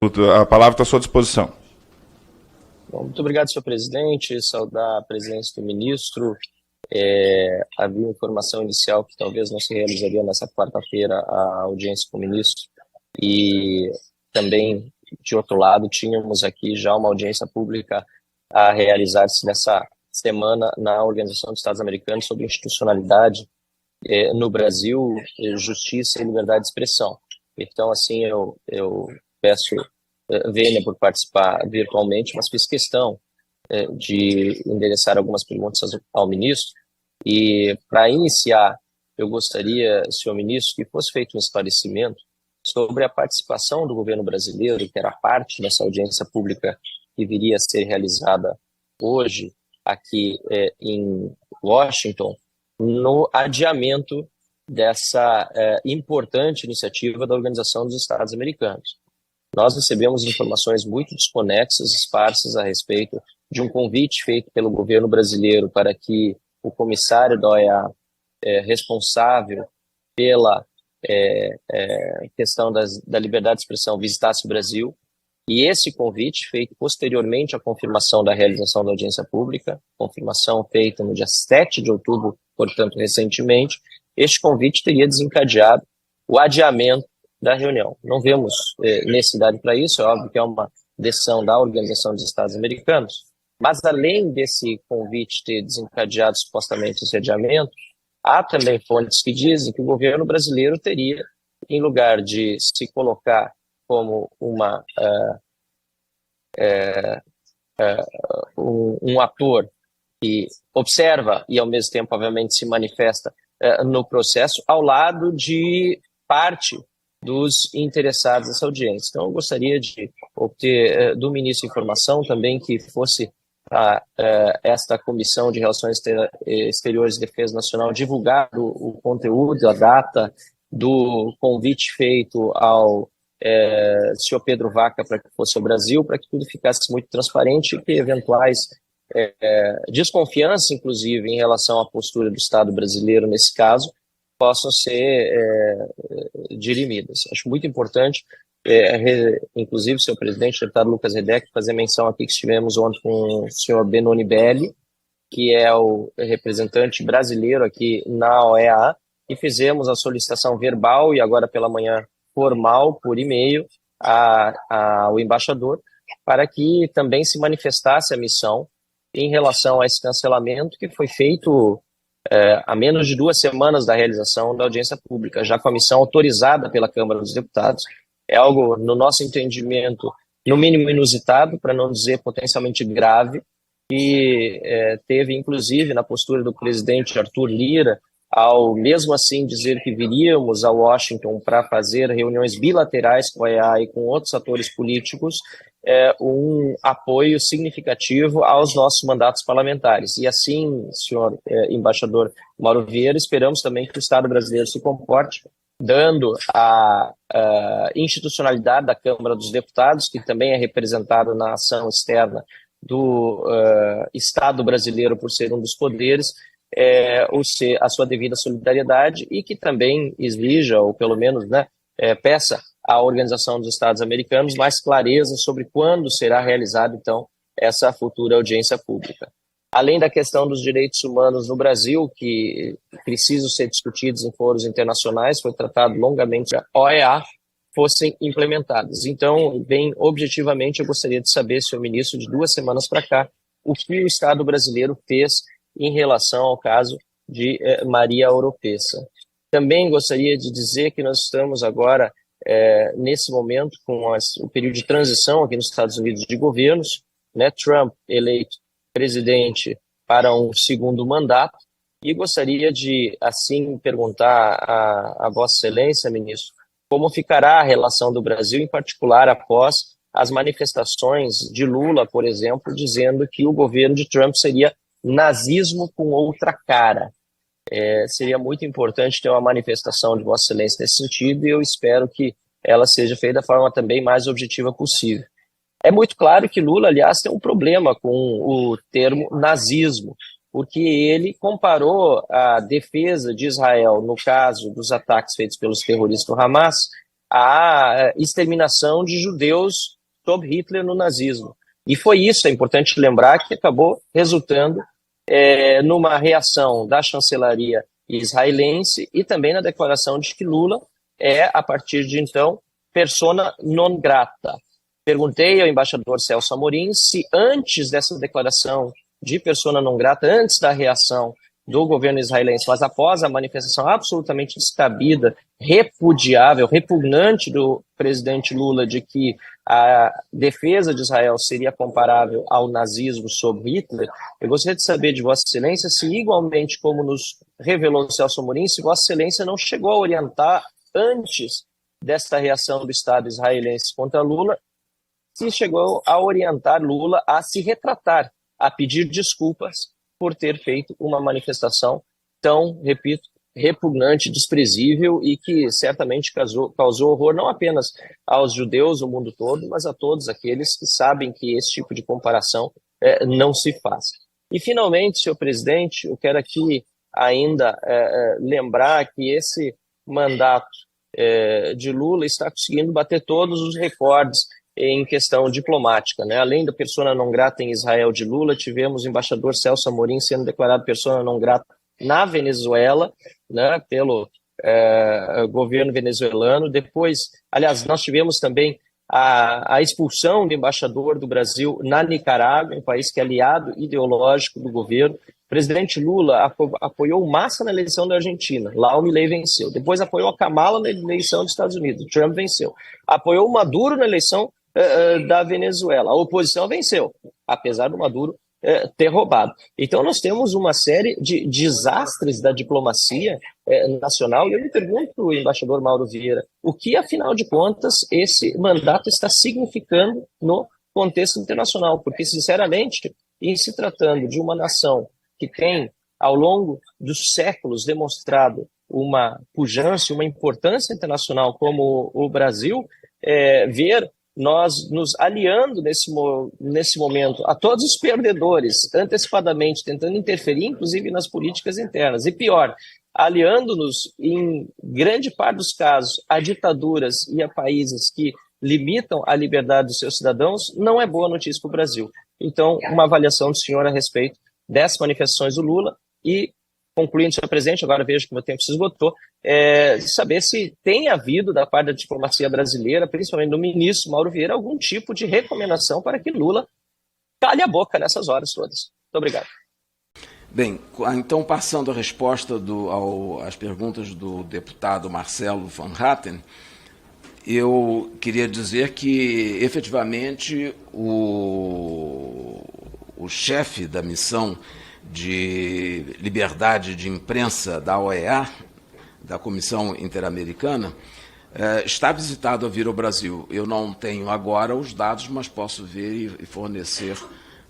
A palavra está à sua disposição. Bom, muito obrigado, senhor presidente. Saudar a presença do ministro. Havia informação inicial que talvez não se realizaria nessa quarta-feira a audiência com o ministro. E também, de outro lado, tínhamos aqui já uma audiência pública a realizar-se nessa semana na Organização dos Estados Americanos sobre institucionalidade no Brasil, justiça e liberdade de expressão. Então, assim, eu peço vênia por participar virtualmente, mas fiz questão de endereçar algumas perguntas ao ministro. E, para iniciar, eu gostaria, senhor ministro, que fosse feito um esclarecimento sobre a participação do governo brasileiro, que era parte dessa audiência pública que viria a ser realizada hoje aqui em Washington, no adiamento dessa importante iniciativa da Organização dos Estados Americanos. Nós recebemos informações muito desconexas, esparsas a respeito de um convite feito pelo governo brasileiro para que o comissário da OEA responsável pela questão da liberdade de expressão visitasse o Brasil, e esse convite, feito posteriormente à confirmação da realização da audiência pública, confirmação feita no dia 7 de outubro, portanto, recentemente, este convite teria desencadeado o adiamento da reunião. Não vemos necessidade para isso, é óbvio que é uma decisão da Organização dos Estados Americanos, mas além desse convite ter desencadeado supostamente esse adiamento, há também fontes que dizem que o governo brasileiro teria, em lugar de se colocar como um ator que observa e, ao mesmo tempo, obviamente, se manifesta no processo, ao lado de parte dos interessados nessa audiência. Então, eu gostaria de obter do ministro informação também que fosse esta Comissão de Relações Exteriores e Defesa Nacional divulgar o conteúdo, a data do convite feito ao senhor Pedro Vaca para que fosse ao Brasil, para que tudo ficasse muito transparente e que eventuais desconfianças, inclusive, em relação à postura do Estado brasileiro nesse caso, possam ser dirimidas. Acho muito importante, inclusive, senhor presidente, o deputado Lucas Redec, fazer menção aqui que estivemos ontem com o senhor Benoni Belli, que é o representante brasileiro aqui na OEA, e fizemos a solicitação verbal e agora pela manhã formal, por e-mail, ao embaixador, para que também se manifestasse a missão em relação a esse cancelamento que foi feito há menos de 2 semanas da realização da audiência pública, já com a missão autorizada pela Câmara dos Deputados. É algo, no nosso entendimento, no mínimo inusitado, para não dizer potencialmente grave, e teve, inclusive, na postura do presidente Arthur Lira, ao mesmo assim dizer que viríamos a Washington para fazer reuniões bilaterais com a EA e com outros atores políticos, um apoio significativo aos nossos mandatos parlamentares. E assim, senhor embaixador Mauro Vieira, esperamos também que o Estado brasileiro se comporte, dando a institucionalidade da Câmara dos Deputados, que também é representado na ação externa do Estado brasileiro por ser um dos poderes, a sua devida solidariedade, e que também exija, ou pelo menos peça à Organização dos Estados Americanos mais clareza sobre quando será realizada, então, essa futura audiência pública. Além da questão dos direitos humanos no Brasil, que precisam ser discutidos em foros internacionais, foi tratado longamente a OEA, fossem implementadas. Então, bem objetivamente, eu gostaria de saber, senhor ministro, de 2 semanas para cá, o que o Estado brasileiro fez em relação ao caso de Maria Oropesa. Também gostaria de dizer que nós estamos agora, nesse momento, com o período de transição aqui nos Estados Unidos de governos, Trump eleito presidente para um segundo mandato, e gostaria de, assim, perguntar a Vossa Excelência, ministro, como ficará a relação do Brasil, em particular após as manifestações de Lula, por exemplo, dizendo que o governo de Trump seria nazismo com outra cara. Seria muito importante ter uma manifestação de Vossa Excelência nesse sentido, e eu espero que ela seja feita da forma também mais objetiva possível. É muito claro que Lula, aliás, tem um problema com o termo nazismo, porque ele comparou a defesa de Israel no caso dos ataques feitos pelos terroristas do Hamas a exterminação de judeus sob Hitler no nazismo. E foi isso, é importante lembrar, que acabou resultando numa reação da chancelaria israelense e também na declaração de que Lula é, a partir de então, persona non grata. Perguntei ao embaixador Celso Amorim se antes dessa declaração de persona non grata, antes da reação do governo israelense, mas após a manifestação absolutamente descabida, repudiável, repugnante do presidente Lula de que a defesa de Israel seria comparável ao nazismo sob Hitler, eu gostaria de saber de Vossa Excelência se, igualmente como nos revelou Celso Amorim, se Vossa Excelência não chegou a orientar antes desta reação do Estado israelense contra Lula, se chegou a orientar Lula a se retratar, a pedir desculpas por ter feito uma manifestação tão, repito, repugnante, desprezível e que certamente causou horror não apenas aos judeus no mundo todo, mas a todos aqueles que sabem que esse tipo de comparação não se faz. E, finalmente, senhor presidente, eu quero aqui ainda lembrar que esse mandato de Lula está conseguindo bater todos os recordes em questão diplomática, né? Além da persona non grata em Israel de Lula, tivemos o embaixador Celso Amorim sendo declarado persona non grata na Venezuela, né, pelo governo venezuelano. Depois, aliás, nós tivemos também a expulsão do embaixador do Brasil na Nicarágua, um país que é aliado ideológico do governo. O presidente Lula apoiou Massa na eleição da Argentina, lá o Milei venceu. Depois apoiou a Kamala na eleição dos Estados Unidos, Trump venceu. Apoiou o Maduro na eleição da Venezuela. A oposição venceu, apesar do Maduro ter roubado. Então nós temos uma série de desastres da diplomacia nacional, e eu me pergunto, o embaixador Mauro Vieira, o que, afinal de contas, esse mandato está significando no contexto internacional? Porque, sinceramente, em se tratando de uma nação que tem, ao longo dos séculos, demonstrado uma pujança, uma importância internacional como o Brasil, ver nós nos aliando nesse momento a todos os perdedores, antecipadamente, tentando interferir, inclusive, nas políticas internas. E pior, aliando-nos, em grande parte dos casos, a ditaduras e a países que limitam a liberdade dos seus cidadãos, não é boa notícia para o Brasil. Então, uma avaliação do senhor a respeito dessas manifestações do Lula e, concluindo, senhor presidente, agora vejo que o meu tempo se esgotou, saber se tem havido, da parte da diplomacia brasileira, principalmente do ministro Mauro Vieira, algum tipo de recomendação para que Lula cale a boca nessas horas todas. Muito obrigado. Bem, então, passando a resposta às perguntas do deputado Marcelo Van Hatten, eu queria dizer que, efetivamente, o chefe da missão de liberdade de imprensa da OEA, da Comissão Interamericana, está visitado a vir ao Brasil. Eu não tenho agora os dados, mas posso ver e fornecer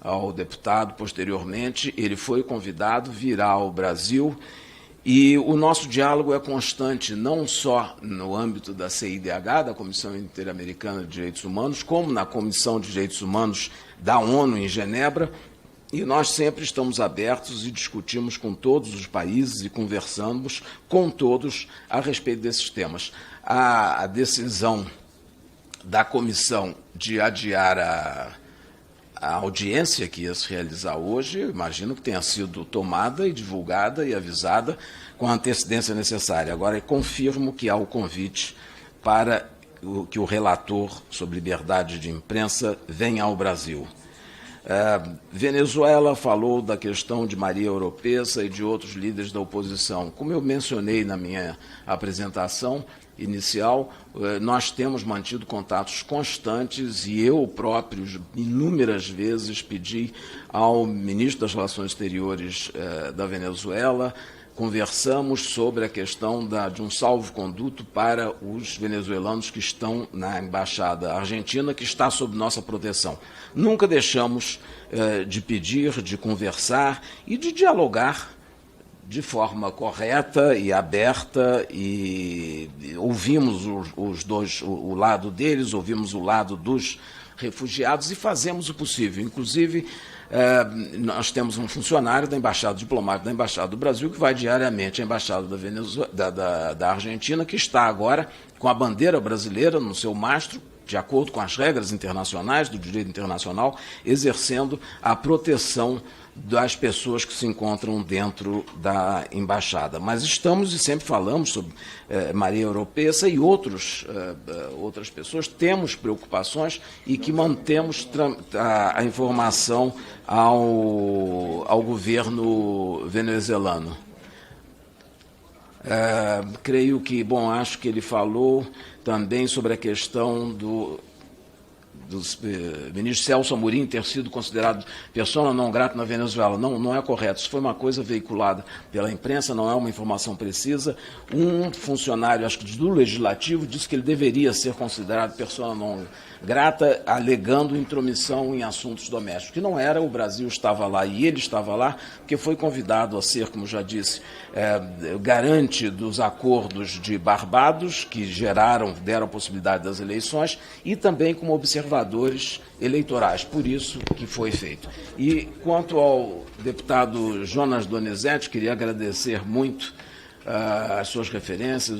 ao deputado posteriormente. Ele foi convidado, virá ao Brasil, e o nosso diálogo é constante, não só no âmbito da CIDH, da Comissão Interamericana de Direitos Humanos, como na Comissão de Direitos Humanos da ONU em Genebra, e nós sempre estamos abertos e discutimos com todos os países e conversamos com todos a respeito desses temas. A decisão da comissão de adiar a audiência que ia se realizar hoje, eu imagino que tenha sido tomada e divulgada e avisada com a antecedência necessária. Agora, eu confirmo que há o convite para que o relator sobre liberdade de imprensa venha ao Brasil. Venezuela falou da questão de Maria Oropesa e de outros líderes da oposição. Como eu mencionei na minha apresentação inicial, nós temos mantido contatos constantes e eu próprio, inúmeras vezes, pedi ao ministro das Relações Exteriores da Venezuela, conversamos sobre a questão de um salvo-conduto para os venezuelanos que estão na Embaixada Argentina, que está sob nossa proteção. Nunca deixamos de pedir, de conversar e de dialogar de forma correta e aberta, e ouvimos os dois, o lado deles, ouvimos o lado dos refugiados e fazemos o possível. Inclusive, nós temos um funcionário da Embaixada Diplomática da Embaixada do Brasil que vai diariamente à Embaixada da Argentina, que está agora com a bandeira brasileira no seu mastro, de acordo com as regras internacionais, do direito internacional, exercendo a proteção das pessoas que se encontram dentro da embaixada. Mas estamos, e sempre falamos sobre Maria Oropesa e outras pessoas, temos preocupações e que mantemos a informação ao governo venezuelano. Creio que, acho que ele falou também sobre a questão do ministro Celso Amorim ter sido considerado persona não grata na Venezuela. Não é correto. Isso foi uma coisa veiculada pela imprensa, não é uma informação precisa. Um funcionário, acho que do Legislativo, disse que ele deveria ser considerado persona não grata, alegando intromissão em assuntos domésticos, que não era. O Brasil estava lá e ele estava lá, porque foi convidado a ser, como já disse, garante dos acordos de Barbados, que deram a possibilidade das eleições, e também como observadores eleitorais, por isso que foi feito. E quanto ao deputado Jonas Donizete, queria agradecer muito as suas referências,